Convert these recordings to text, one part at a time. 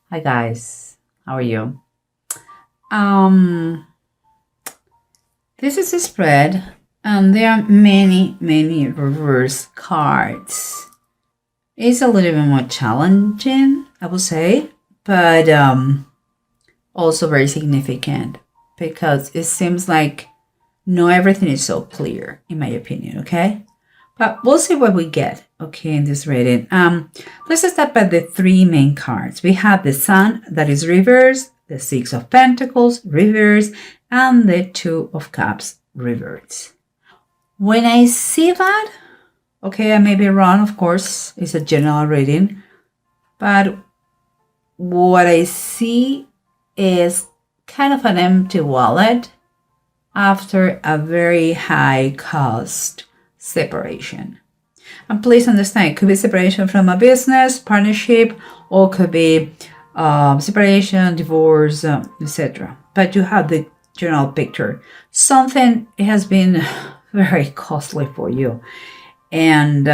Hi guys, how are you? Um, this is a spread, and there are many reverse cards. It's a little bit more challenging, I would say, but also very significant because it seems like not everything is so clear, in my opinion. Okay, but we'll see what we get. Okay, in this reading. Let's start by the three main cards. We have the Sun that is reversed, the Six of Pentacles reversed, and the Two of Cups reversed. When I see that, okay, I may be wrong, of course, it's a general reading, but what I see is kind of an empty wallet after a very high cost separation. And please understand, it could be separation from a business, partnership, or could be separation, divorce, etc. But you have the general picture. Something has been very costly for you, and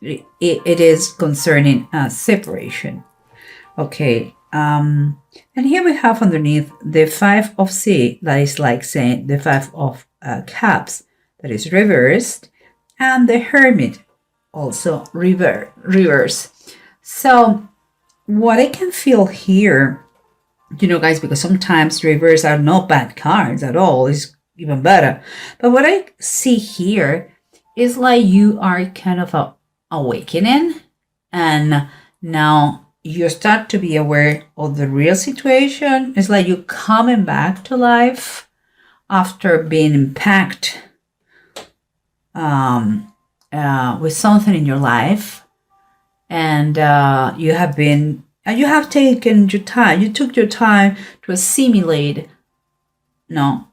it is concerning separation. Okay. And here we have underneath the Five of C, that is like saying the Five of Cups, that is reversed, and the Hermit, also reverse. So what I can feel here, guys, because sometimes reverse are not bad cards at all, it's even better. But what I see here is like you are kind of awakening, and now you start to be aware of the real situation. It's like you coming back to life after being impacted with something in your life, and you have taken your time. You took your time to assimilate,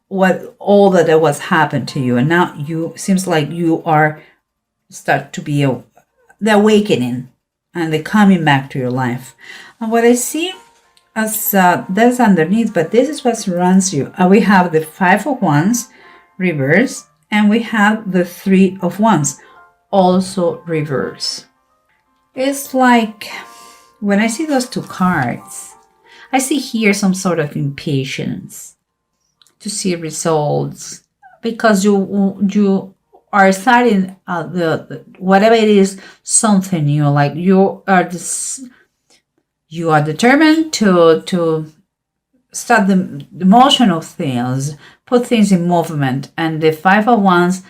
what all that was happened to you, and now you seems like you are start to be the awakening and the coming back to your life. And what I see as that's underneath, but this is what surrounds you. We have the Five of Wands reverse, and we have the Three of Wands also reverse. It's like when I see those two cards, I see here some sort of impatience to see results because you are starting the whatever it is, something new. Like you are determined to start the motion of things, put things in movement, and the Five of Wands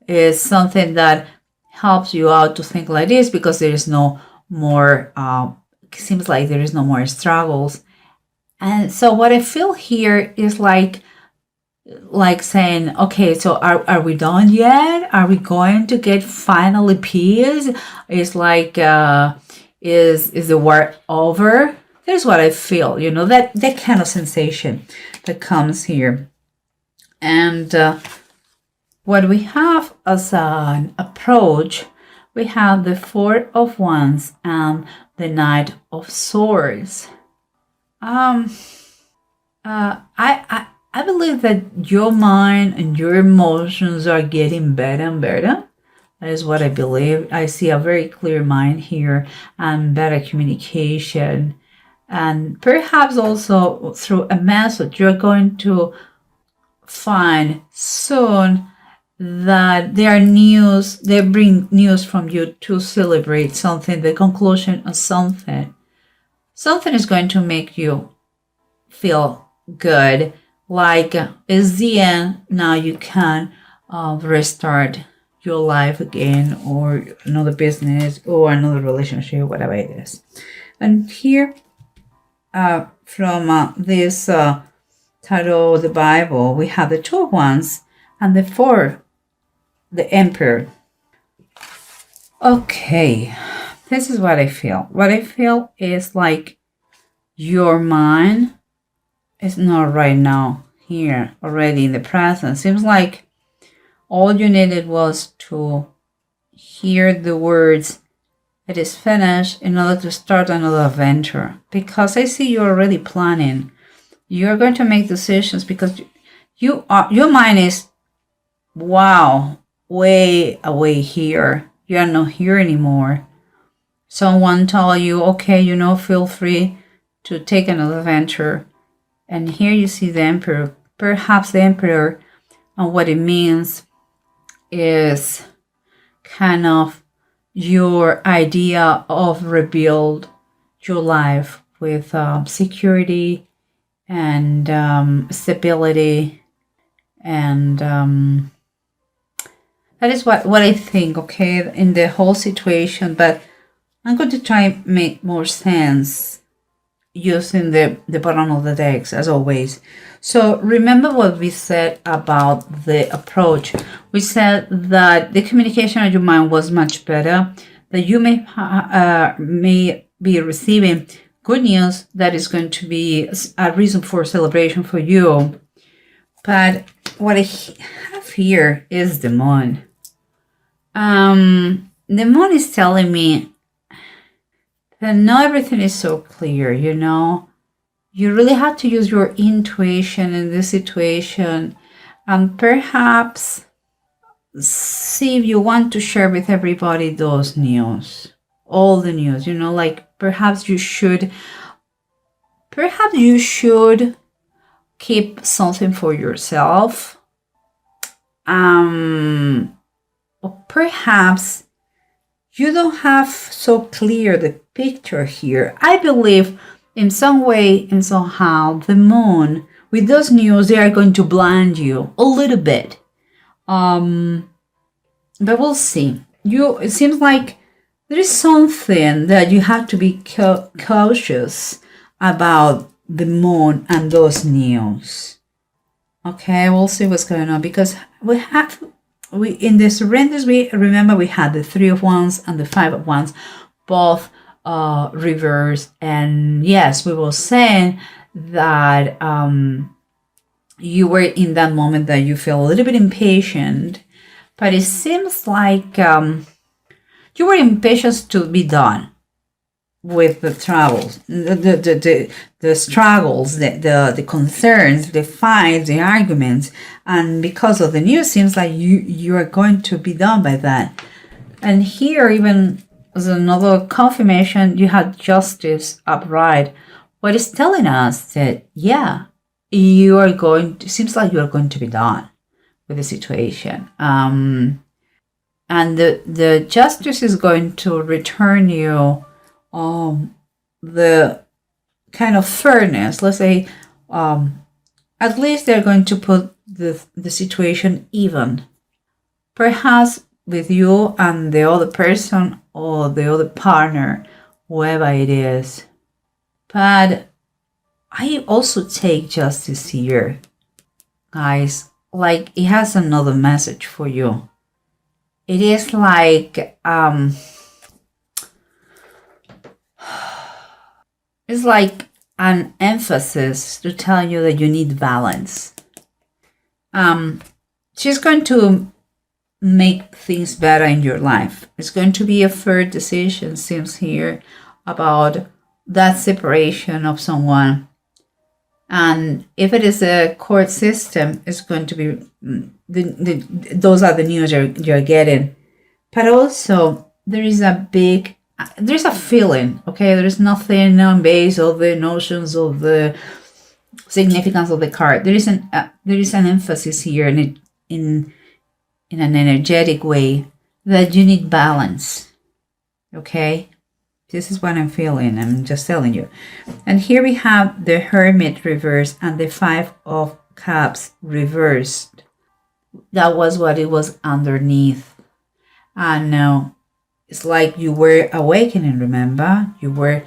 is something that helps you out to think like this because there is no more. Seems like there is no more struggles, and so what I feel here is like saying, okay, so are we done yet? Are we going to get finally peace? It's like is the war over? That's what I feel, that kind of sensation that comes here. And what we have as an approach, we have the Four of Wands and the Knight of Swords. I believe that your mind and your emotions are getting better and better. That is what I believe. I see a very clear mind here and better communication. And perhaps also through a message, you're going to find soon that they bring news from you to celebrate something, the conclusion of something. Something is going to make you feel good, like it's the end. Now you can restart your life again, or another business, or another relationship, whatever it is. And here, from this tarot, the Bible, we have the Two of Wands and the Four, the Emperor. Okay, this is what I feel. What I feel is like your mind is not right now here already in the present. Seems like all you needed was to hear the words "it is finished" in order to start another adventure, because I see you're already planning. You're going to make decisions because your mind is way away here. You are not here anymore. Someone tell you, okay, feel free to take another venture. And here you see the Emperor, perhaps the Emperor, and what it means is kind of your idea of rebuild your life with security and stability, and that is what I think, okay, in the whole situation. But I'm going to try and make more sense using the bottom of the decks, as always. So remember what we said about the approach. We said that the communication of your mind was much better, that you may be receiving good news that is going to be a reason for celebration for you. But what I have here is the moon. The moon is telling me that not everything is so clear, you know. You really have to use your intuition in this situation, and perhaps see if you want to share with everybody those news, all the news, you know, like perhaps you should keep something for yourself. Or perhaps you don't have so clear the picture here. I believe in some way, in somehow, the moon, with those news, they are going to blind you a little bit. But we'll see. It seems like there is something that you have to be cautious about the moon and those news. Okay, we'll see what's going on, because in the surrenders, we remember we had the 3 of Wands and the 5 of Wands, both reversed. And yes, we were saying that you were in that moment that you feel a little bit impatient, but it seems like you were impatient to be done with the troubles, the struggles, the concerns, the fights, the arguments, and because of the news, seems like you are going to be done by that. And here, even as another confirmation, you had Justice upright. What is telling us that seems like you are going to be done with the situation. And the Justice is going to return you the kind of fairness. Let's say at least they're going to put the situation even, perhaps with you and the other person or the other partner, whoever it is. But I also take Justice here, guys, like it has another message for you. It is like it's like an emphasis to tell you that you need balance. She's going to make things better in your life. It's going to be a fair decision, seems here, about that separation of someone. And if it is a court system, it's going to be those are the news you're getting. But also there's a feeling, okay? There's nothing on base of the notions of the significance of the card. There is an emphasis here in an energetic way that you need balance, okay? This is what I'm feeling. I'm just telling you. And here we have the Hermit reversed and the 5 of Cups reversed. That was what it was underneath. And now it's like you were awakening, remember? You were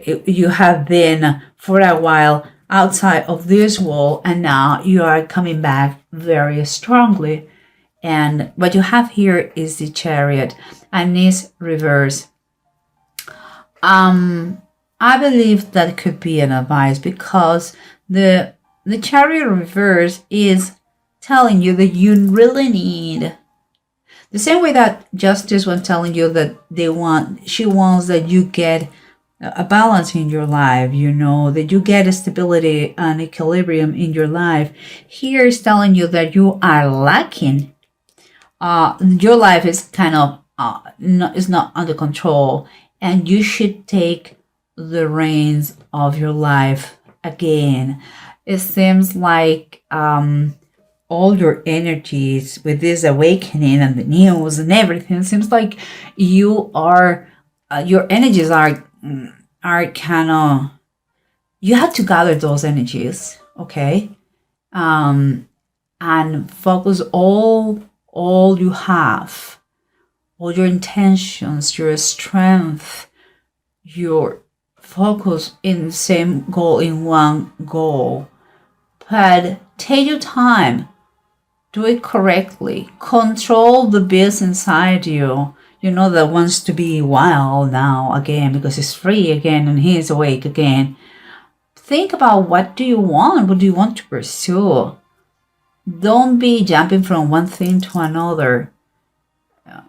you have been for a while outside of this wall, and now you are coming back very strongly. And what you have here is the Chariot and is reversed. I believe that could be an advice, because the Chariot reverse is telling you that you really need, the same way that Justice was telling you that she wants that you get a balance in your life, you know, that you get a stability and equilibrium in your life. Here is telling you that you are lacking. Your life is kind of is not under control, and you should take the reins of your life again. It seems like all your energies with this awakening and the news and everything, it seems like you are your energies are kind of, you have to gather those energies, okay, and focus all you have, all your intentions, your strength, your focus in the same goal, in one goal. But take your time, do it correctly, control the beast inside you, that wants to be wild now again because it's free again and he's awake again. Think about what do you want to pursue. Don't be jumping from one thing to another.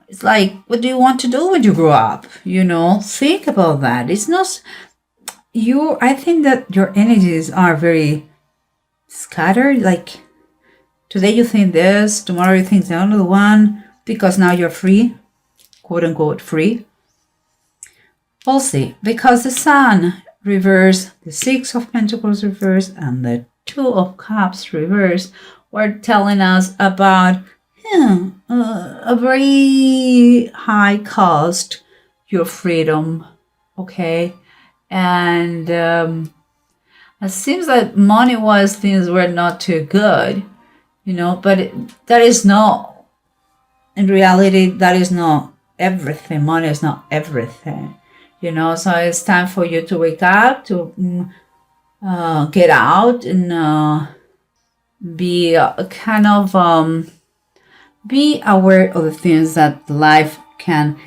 It's like, what do you want to do when you grow up? Think about that. It's not you. I think that your energies are very scattered. Like today you think this, tomorrow you think the other one, because now you're free, quote unquote free. We'll see. Because the Sun reverse, the Six of Pentacles reverse, and the Two of Cups reverse were telling us about a very high cost, your freedom, okay? And it seems that money-wise things were not too good, but that is not, in reality, that is not everything. Money is not everything, so it's time for you to wake up, to get out and be kind of be aware of the things that life can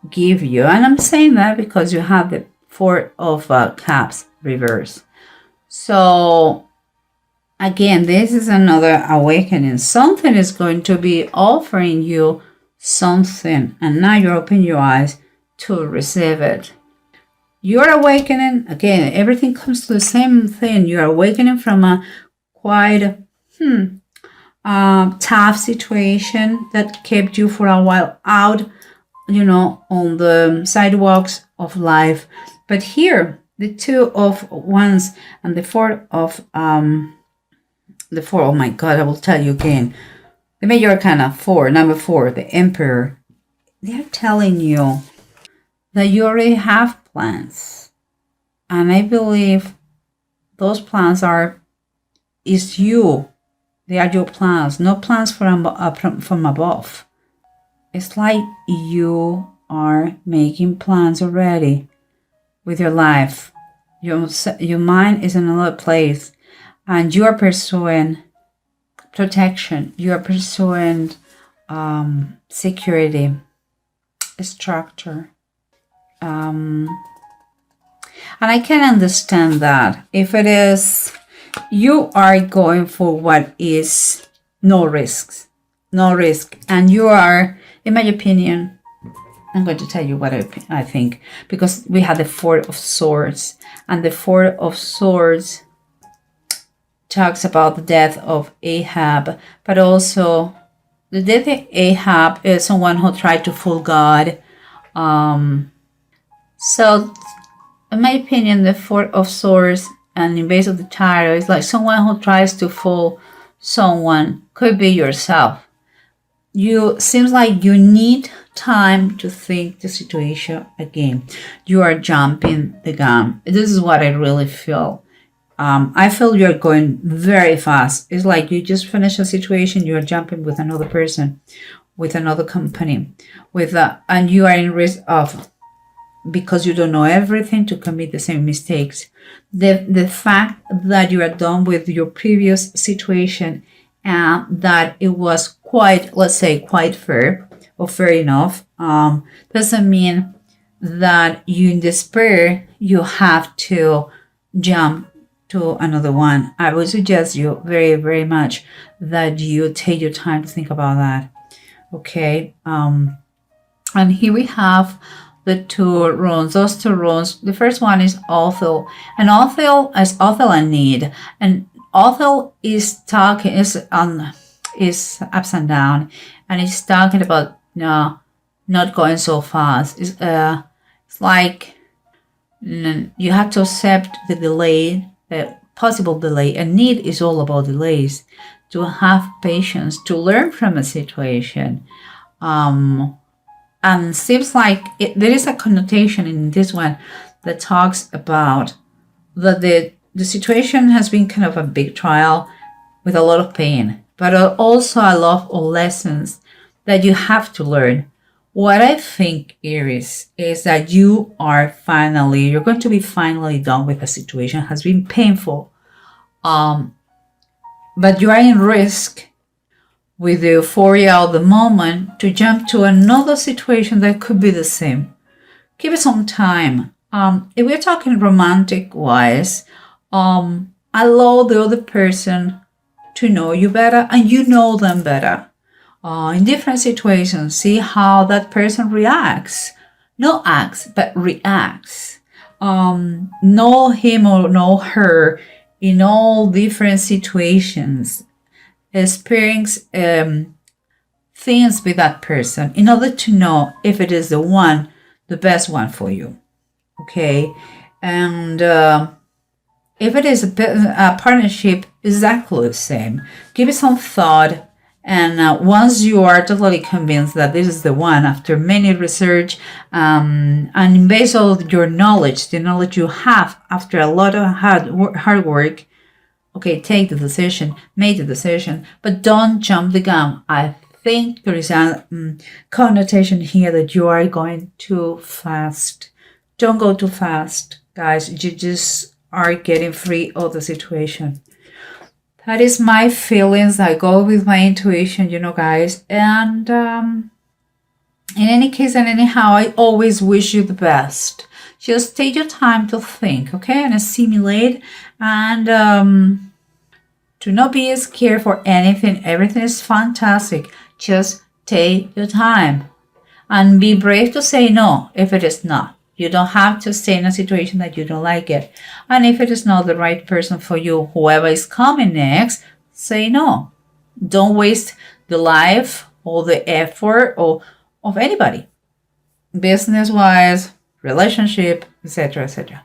give you. And I'm saying that because you have the Four of Cups reverse. So again, this is another awakening. Something is going to be offering you something, and now you open your eyes to receive it. You're awakening. Again, everything comes to the same thing. You're awakening from a quite tough situation that kept you for a while out, on the sidewalks of life. But here, the Two of Wands and the Four, oh my God, I will tell you again. The Major Arcana 4, number 4, the Emperor. They're telling you that you already have plans. And I believe those plans is you. They are your plans, no plans from above. It's like you are making plans already with your life. Your mind is in another place, and you are pursuing protection. You are pursuing security, structure. And I can understand that if it is, you are going for what is no risk, and you are, in my opinion, I'm going to tell you what I think, because we had the Four of Swords, and the Four of Swords talks about the death of Ahab, but also the death of Ahab is someone who tried to fool God. So in my opinion, the Four of Swords and in base of the Tarot is like someone who tries to fool someone. Could be yourself. Seems like you need time to think the situation again. You are jumping the gun. This is what I really feel. I feel you're going very fast. It's like you just finished a situation, you're jumping with another person, with another company, and you are in risk of, because you don't know everything, to commit the same mistakes. The fact that you are done with your previous situation and that it was quite, let's say, quite fair or fair enough, doesn't mean that you in despair, you have to jump to another one. I would suggest you very, very much that you take your time to think about that. Okay. And here we have the two runes. Those two runes. The first one is Othel, and Othel is Othel and Need, and Othel is talking is ups and down, and he's talking about not going so fast. It's like You have to accept the delay, the possible delay. And need is all about delays. To have patience, to learn from a situation. And seems like there is a connotation in this one that talks about that the situation has been kind of a big trial with a lot of pain, but also a lot of lessons that you have to learn. What I think, Aries, is that you're going to be finally done with a situation. It has been painful, but you are in risk with the euphoria of the moment to jump to another situation that could be the same. Give it some time. If we're talking romantic wise, allow the other person to know you better and you know them better. In different situations, see how that person reacts. Not acts, but reacts. Know him or know her in all different situations. Experience things with that person in order to know if it is the best one for you. Okay, and if it is a partnership, exactly the same. Give it some thought, and once you are totally convinced that this is the one, after many research, and based on your knowledge, the knowledge you have after a lot of hard work, okay, take the decision, make the decision, but don't jump the gun. I think there is a connotation here that you are going too fast. Don't go too fast, guys. You just are getting free of the situation. That is my feelings. I go with my intuition, guys. And in any case and anyhow, I always wish you the best. Just take your time to think, okay, and assimilate, and do not be scared for anything. Everything is fantastic. Just take your time and be brave to say no if it is not. You don't have to stay in a situation that you don't like it. And if it is not the right person for you, whoever is coming next, say no. Don't waste the life or the effort of anybody, business-wise, relationship, etc., etc.